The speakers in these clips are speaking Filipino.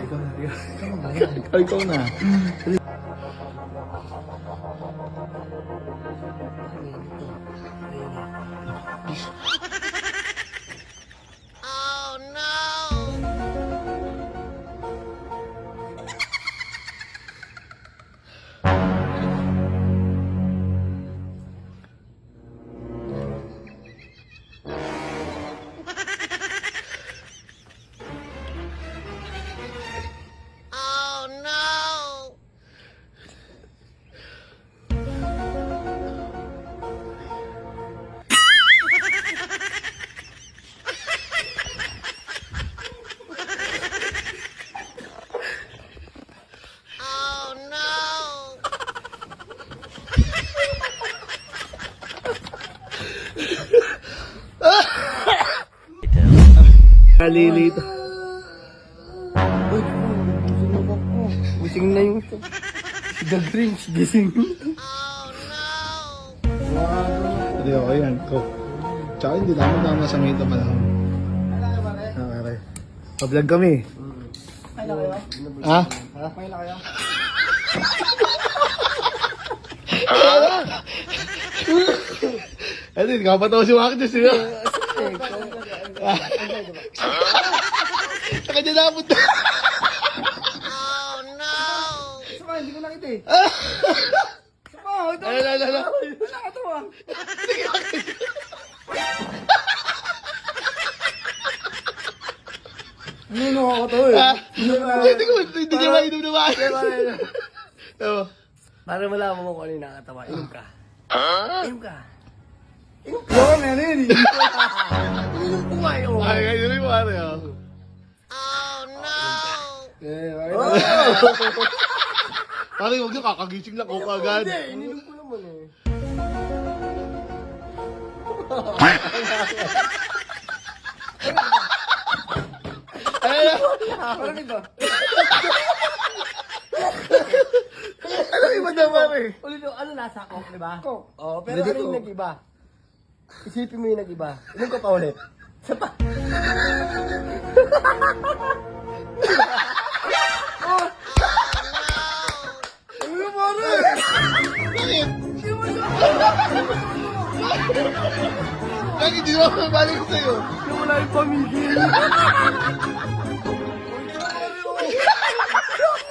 Ikaw na. Kalilito. Gising na yung si The Grinch, gising. Hindi ako yan. Ko. Tsaka hindi naman tama sa may ito malang. Okay. Pa-vlog kami. Kaya kayo? Ha? Kaya kayo? Ano yun? Kapatawa si Wakit siya. Sa kanya napunta. Saka, hindi ko nakita eh. Saka, ito. Ano? Nakatawa. Ano nakakatawa eh? Hindi niya mainom na ba? Ano? Para malaman mo kung ano yung nakatawa. Inom ka. Inom ka. Inom ka. Yung ano yun eh. Inom ko nga yun. Ay, ganyan rin mo ano yun. Parang huwag yung kakagising lang ako agad. Hindi, ininom ko naman eh. Parang iba. Ano iba naman eh? Ulit yung ano nasa Coke, di ba? Coke. Oo, pero ano yung nag-iba? Isipin mo yung nag-iba. Inom ka pa ulit. Isa pa. Ano mo rin? Bakit di mo mabalik sa'yo? Yung wala yung pamigil.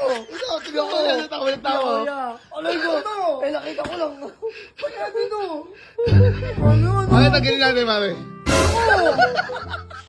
Ikaw, tignan ko na natawa ng tawa. Alay ko. Eh, nakita ko lang. Pagka dito. Ano? Bakit ang ganyan natin, Mare? Ano?